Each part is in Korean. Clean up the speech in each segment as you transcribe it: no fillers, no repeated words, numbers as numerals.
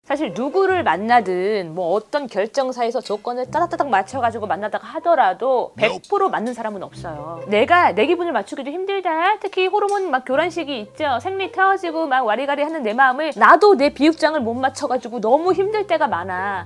사실 누구를 만나든 뭐 어떤 결정사에서 조건을 따닥따닥 맞춰가지고 만나다가 하더라도 100% 맞는 사람은 없어요. 내가 내 기분을 맞추기도 힘들다. 특히 호르몬 막 교란 시기 있죠. 생리 태워지고 막 와리가리 하는 내 마음을 나도 내 비육장을 못 맞춰가지고 너무 힘들 때가 많아.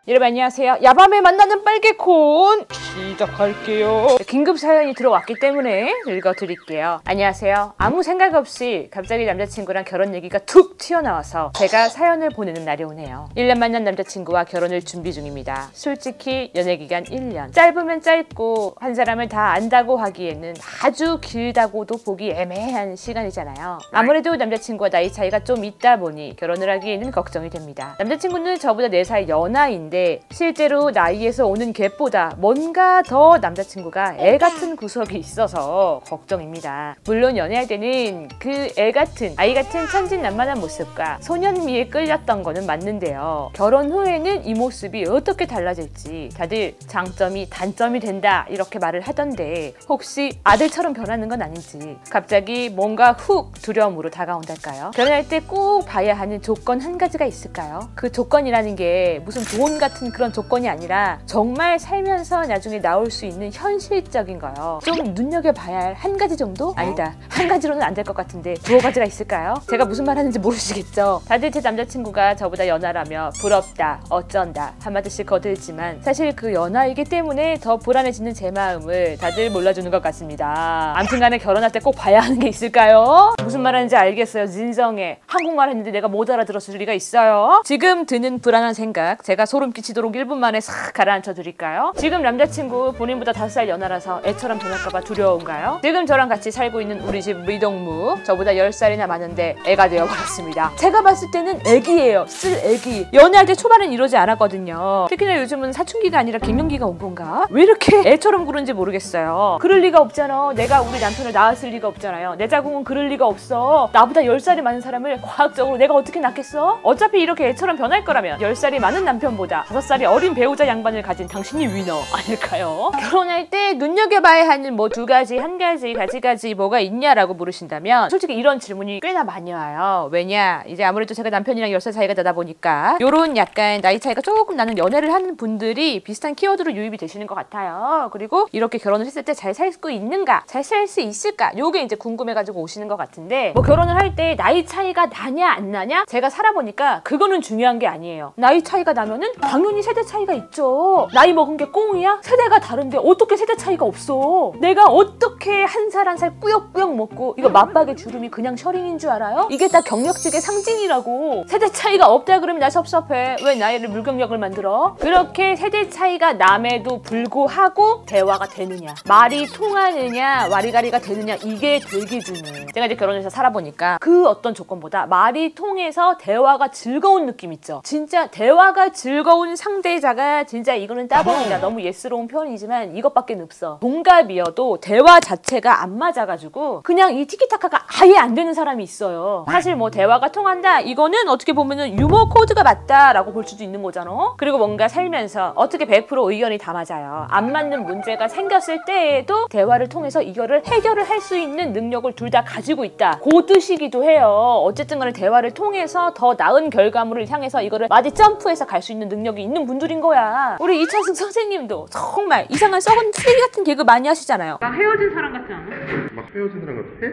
여러분 안녕하세요. 야밤에 만나는 빨개콘 시작할게요. 긴급 사연이 들어왔기 때문에 읽어드릴게요. 안녕하세요. 아무 생각 없이 갑자기 남자친구랑 결혼 얘기가 툭 튀어나와서 제가 사연을 보내는 날이 오네요. 1년 만난 남자친구와 결혼을 준비 중입니다. 솔직히 연애기간 1년. 짧으면 짧고 한 사람을 다 안다고 하기에는 아주 길다고도 보기 애매한 시간이잖아요. 아무래도 남자친구와 나이 차이가 좀 있다 보니 결혼을 하기에는 걱정이 됩니다. 남자친구는 저보다 4살 연하인데 실제로 나이에서 오는 갭보다 뭔가 더 남자친구가 애 같은 구석이 있어서 걱정입니다. 물론 연애할 때는 그 애 같은, 아이 같은 천진난만한 모습과 소년미에 끌렸던 거는 맞는데요. 결혼 후에는 이 모습이 어떻게 달라질지 다들 장점이 단점이 된다 이렇게 말을 하던데 혹시 아들처럼 변하는 건 아닌지 갑자기 뭔가 훅 두려움으로 다가온달까요? 결혼할 때 꼭 봐야 하는 조건 한 가지가 있을까요? 그 조건이라는 게 무슨 돈 같은 그런 조건이 아니라 정말 살면서 나중에 나올 수 있는 현실적인 거요. 좀 눈여겨봐야 할 한 가지 정도? 아니다. 한 가지로는 안 될 것 같은데 2가지가 있을까요? 제가 무슨 말 하는지 모르시겠죠? 다들 제 남자친구가 저보다 연하라며 부럽다, 어쩐다 한마디씩 거들지만 사실 그 연하이기 때문에 더 불안해지는 제 마음을 다들 몰라주는 것 같습니다. 아무튼간에 결혼할 때 꼭 봐야 하는 게 있을까요? 무슨 말 하는지 알겠어요. 진정해. 한국말 했는데 내가 못 알아들었을 리가 있어요? 지금 드는 불안한 생각 제가 소름 끼치도록 1분 만에 싹 가라앉혀 드릴까요? 지금 남자친구 본인보다 5살 연하라서 애처럼 변할까봐 두려운가요? 지금 저랑 같이 살고 있는 우리 집 미동무 저보다 10살이나 많은데 애가 되어버렸습니다. 제가 봤을 때는 애기예요. 쓸 애기. 연애할 때 초반엔 이러지 않았거든요. 특히나 요즘은 사춘기가 아니라 갱년기가 온 건가? 왜 이렇게 애처럼 구른지 모르겠어요. 그럴 리가 없잖아. 내가 우리 남편을 낳았을 리가 없잖아요. 내 자궁은 그럴 리가 없어. 나보다 10살이 많은 사람을 과학적으로 내가 어떻게 낳겠어? 어차피 이렇게 애처럼 변할 거라면 10살이 많은 남편보다 5살이 어린 배우자 양반을 가진 당신이 위너 아닐까요? 결혼할 때 눈여겨봐야 하는 뭐 2가지, 1가지, 가지가지 뭐가 있냐라고 물으신다면 솔직히 이런 질문이 꽤나 많이 와요. 왜냐? 이제 아무래도 제가 남편이랑 10살 차이가 나다 보니까 요런 약간 나이 차이가 조금 나는 연애를 하는 분들이 비슷한 키워드로 유입이 되시는 것 같아요. 그리고 이렇게 결혼을 했을 때 잘 살 수 있는가? 잘 살 수 있을까? 요게 이제 궁금해가지고 오시는 것 같은데 뭐 결혼을 할 때 나이 차이가 나냐 안 나냐? 제가 살아보니까 그거는 중요한 게 아니에요. 나이 차이가 나면은 당연히 세대 차이가 있죠. 나이 먹은 게 꽁이야? 세대가 다른데 어떻게 세대 차이가 없어? 내가 어떻게 한 살 한 살 꾸역꾸역 먹고 이거 맞박의 주름이 그냥 셔링인 줄 알아요? 이게 다 경력직의 상징이라고. 세대 차이가 없다 그러면 나 섭섭해. 왜 나이를 물경력을 만들어? 그렇게 세대 차이가 남에도 불구하고 대화가 되느냐, 말이 통하느냐, 와리가리가 되느냐, 이게 대기준이에요. 제가 이제 결혼해서 살아보니까 그 어떤 조건보다 말이 통해서 대화가 즐거운 느낌 있죠. 진짜 대화가 즐거운 상대자가 진짜 이거는 따봉이다. 너무 예스러운 표현이지만 이것밖에 없어. 동갑이어도 대화 자체가 안 맞아가지고 그냥 이 티키타카가 아예 안 되는 사람이 있어요. 사실 뭐 대화가 통한다 이거는 어떻게 보면은 유머 코드가 맞다라고 볼 수도 있는 거잖아. 그리고 뭔가 살면서 어떻게 100% 의견이 다 맞아요. 안 맞는 문제가 생겼을 때에도 대화를 통해서 이거를 해결을 할 수 있는 능력을 둘 다 가지고 있다. 그 뜻이기도 해요. 어쨌든 간에 대화를 통해서 더 나은 결과물을 향해서 이거를 마디 점프해서 갈 수 있는 능력이 있는 분들인 거야. 우리 이찬승 선생님도 정말 이상한 썩은 쓰레기 같은 개그 많이 하시잖아요. 막 헤어진 사람 같지 않아? 막 헤어진 사람 같아?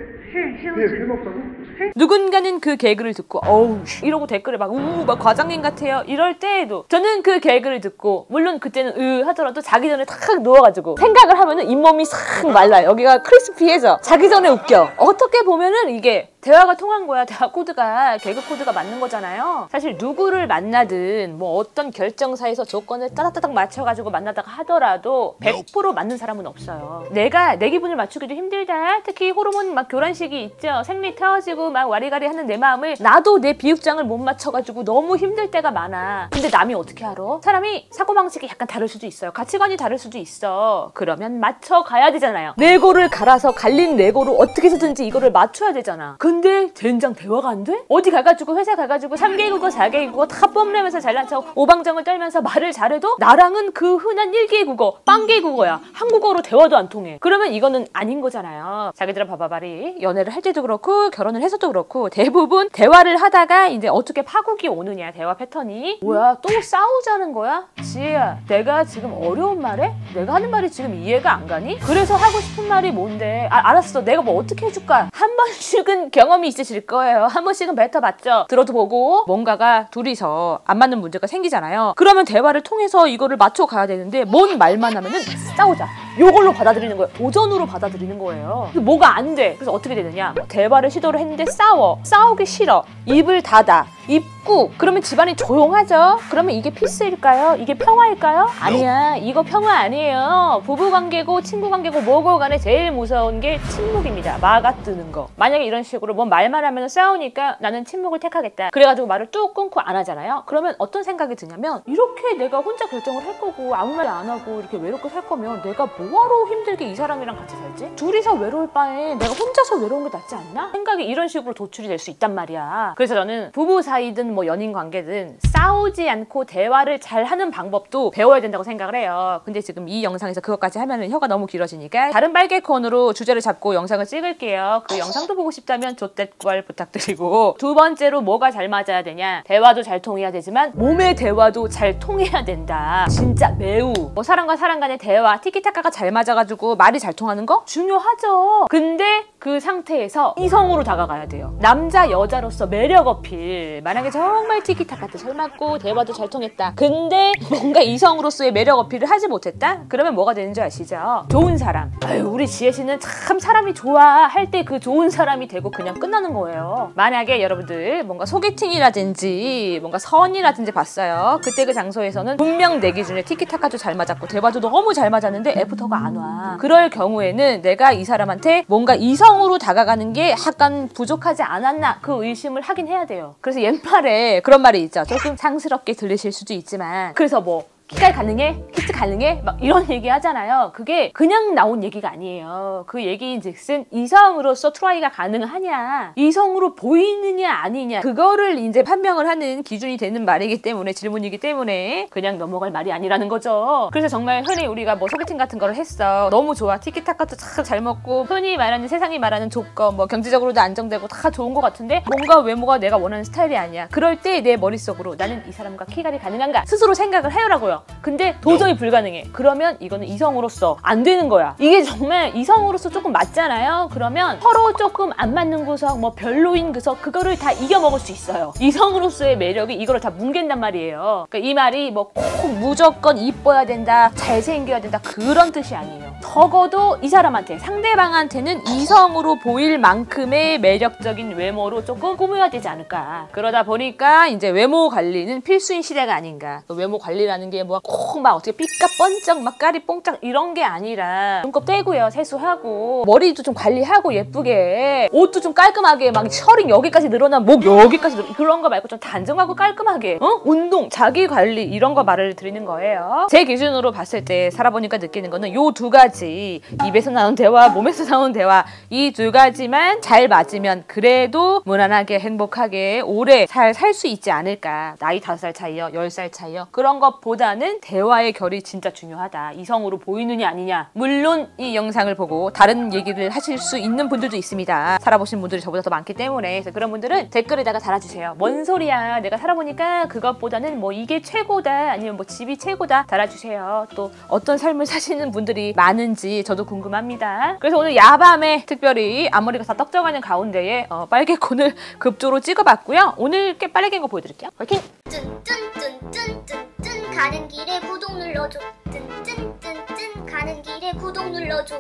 헤어진. 해 먹다고? 누군가는 그 개그를 듣고 어우 이러고 댓글에 막 막 과장님 같아요 이럴 때에도 저는 그 개그를 듣고 물론 그때는 하더라도 자기 전에 탁 누워가지고 생각을 하면은 잇몸이 싹 말라. 여기가 크리스피해져. 자기 전에 웃겨. 어떻게 보면은 이게 대화가 통한 거야. 대화 코드가, 개그 코드가 맞는 거잖아요. 사실 누구를 만나든 뭐 어떤 결정사에서 조건을 따닥따닥 맞춰가지고 만나다가 하더라도 100% 맞는 사람은 없어요. 내가 내 기분을 맞추기도 힘들다. 특히 호르몬 막 교란 시기 있죠. 생리 태워지고 막 와리가리 하는 내 마음을 나도 내 비육장을 못 맞춰가지고 너무 힘들 때가 많아. 근데 남이 어떻게 알아? 사람이 사고방식이 약간 다를 수도 있어요. 가치관이 다를 수도 있어. 그러면 맞춰가야 되잖아요. 레고를 갈아서 갈린 레고로 어떻게 해서든지 이거를 맞춰야 되잖아. 근데 젠장 대화가 안 돼? 어디 가가지고 회사 가가지고 3개 국어 4개 국어 다 뽐내면서 잘난 척 오방정을 떨면서 말을 잘해도 나랑은 그 흔한 1개 국어 빵개 국어야. 한국어로 대화도 안 통해. 그러면 이거는 아닌 거잖아요. 자기들은 봐봐봐리 연애를 할 때도 그렇고 결혼을 해서도 그렇고 대부분 대화를 하다가 이제 어떻게 파국이 오느냐. 대화 패턴이 뭐야 또 싸우자는 거야? 지혜야 내가 지금 어려운 말에? 내가 하는 말이 지금 이해가 안 가니? 그래서 하고 싶은 말이 뭔데? 알았어 내가 뭐 어떻게 해줄까? 한 번씩은 경험이 있으실 거예요. 한 번씩은 뱉어봤죠. 들어도 보고 뭔가가 둘이서 안 맞는 문제가 생기잖아요. 그러면 대화를 통해서 이거를 맞춰가야 되는데 뭔 말만 하면은 싸우자. 요걸로 받아들이는 거예요. 도전으로 받아들이는 거예요. 뭐가 안 돼. 그래서 어떻게 되느냐. 대화를 시도를 했는데 싸우기 싫어. 입을 닫아. 입구. 그러면 집안이 조용하죠. 그러면 이게 피스일까요? 이게 평화일까요? 아니야. 이거 평화 아니에요. 부부관계고 친구관계고 뭐고 간에 제일 무서운 게 침묵입니다. 마가 뜨는 거. 만약에 이런 식으로 뭔 말만 하면 싸우니까 나는 침묵을 택하겠다. 그래가지고 말을 뚝 끊고 안 하잖아요. 그러면 어떤 생각이 드냐면 이렇게 내가 혼자 결정을 할 거고 아무 말 안 하고 이렇게 외롭게 살 거면 내가 뭐하러 힘들게 이 사람이랑 같이 살지? 둘이서 외로울 바에 내가 혼자서 외로운 게 낫지 않나? 생각이 이런 식으로 도출이 될 수 있단 말이야. 그래서 저는 부부 사이든 뭐 연인 관계든 싸우지 않고 대화를 잘 하는 방법도 배워야 된다고 생각을 해요. 근데 지금 이 영상에서 그것까지 하면은 혀가 너무 길어지니까 다른 빨개콘으로 주제를 잡고 영상을 찍을게요. 그 영상도 보고 싶다면 조댓구알 부탁드리고 두 번째로 뭐가 잘 맞아야 되냐. 대화도 잘 통해야 되지만 몸의 대화도 잘 통해야 된다. 진짜 매우 뭐 사람과 사람 간의 대화 티키타카가 잘 맞아가지고 말이 잘 통하는 거 중요하죠. 근데 그 상태에서 이성으로 다가가야 돼요. 남자 여자로서 매력 어필. 만약에 정말 티키타카도 잘 맞고 대화도 잘 통했다. 근데 뭔가 이성으로서의 매력 어필을 하지 못했다? 그러면 뭐가 되는 줄 아시죠? 좋은 사람. 아유 우리 지혜 씨는 참 사람이 좋아 할 때 그 좋은 사람이 되고 그냥 끝나는 거예요. 만약에 여러분들 뭔가 소개팅이라든지 뭔가 선이라든지 봤어요. 그때 그 장소에서는 분명 내 기준에 티키타카도 잘 맞았고 대화도 너무 잘 맞았는데 애프터가 안 와. 그럴 경우에는 내가 이 사람한테 뭔가 이성으로 다가가는 게 약간 부족하지 않았나 그 의심을 하긴 해야 돼요. 그래서 옛말에 그런 말이 있죠. 조금 상스럽게 들리실 수도 있지만 그래서 뭐 키깔 가능해? 키스 가능해? 막 이런 얘기 하잖아요. 그게 그냥 나온 얘기가 아니에요. 그 얘기인즉슨 이성으로서 트라이가 가능하냐 이성으로 보이느냐 아니냐 그거를 이제 판명을 하는 기준이 되는 말이기 때문에 질문이기 때문에 그냥 넘어갈 말이 아니라는 거죠. 그래서 정말 흔히 우리가 뭐 소개팅 같은 거를 했어. 너무 좋아. 티키타카도 참 잘 먹고 흔히 말하는 세상이 말하는 조건 뭐 경제적으로도 안정되고 다 좋은 것 같은데 뭔가 외모가 내가 원하는 스타일이 아니야. 그럴 때 내 머릿속으로 나는 이 사람과 키갈이 가능한가 스스로 생각을 해요라고요. 근데 도저히 불가능해. 그러면 이거는 이성으로서 안 되는 거야. 이게 정말 이성으로서 조금 맞잖아요. 그러면 서로 조금 안 맞는 구석 뭐 별로인 구석 그거를 다 이겨먹을 수 있어요. 이성으로서의 매력이 이거를 다 뭉갠단 말이에요. 그러니까 이 말이 뭐 꼭 무조건 이뻐야 된다 잘생겨야 된다 그런 뜻이 아니에요. 적어도 이 사람한테 상대방한테는 이성으로 보일 만큼의 매력적인 외모로 조금 꾸며야 되지 않을까. 그러다 보니까 이제 외모 관리는 필수인 시대가 아닌가. 외모 관리라는 게 뭐 꼭 막 어떻게 삐까 번쩍 막 까리 뽕짝 이런 게 아니라 눈곱 떼고요 세수하고 머리도 좀 관리하고 예쁘게 옷도 좀 깔끔하게 막 셔링 여기까지 늘어난 목 여기까지 그런 거 말고 좀 단정하고 깔끔하게 운동 자기 관리 이런 거 말을 드리는 거예요. 제 기준으로 봤을 때 살아보니까 느끼는 거는 요 두 가지 입에서 나온 대화 몸에서 나온 대화 이 두 가지만 잘 맞으면 그래도 무난하게 행복하게 오래 살 수 있지 않을까. 나이 5살 차이요 10살 차이요 그런 것보다는 대화의 결이 진짜 중요하다. 이성으로 보이느냐 아니냐. 물론 이 영상을 보고 다른 얘기를 하실 수 있는 분들도 있습니다. 살아보신 분들이 저보다 더 많기 때문에. 그래서 그런 분들은 댓글에다가 달아주세요. 뭔 소리야 내가 살아보니까 그것보다는 뭐 이게 최고다 아니면 뭐 집이 최고다 달아주세요. 또 어떤 삶을 사시는 분들이 많은지 저도 궁금합니다. 그래서 오늘 야밤에 특별히 앞머리가 다 떡져가는 가운데에 빨개콘을 급조로 찍어봤고요. 오늘 꽤 빨리 갠 거 보여드릴게요. 화이팅! 뚠뚠뚠뚠뚠뚠 가는 길에 구독 눌러줘. 뚠뚠뚠뚠 가는 길에 구독 눌러줘.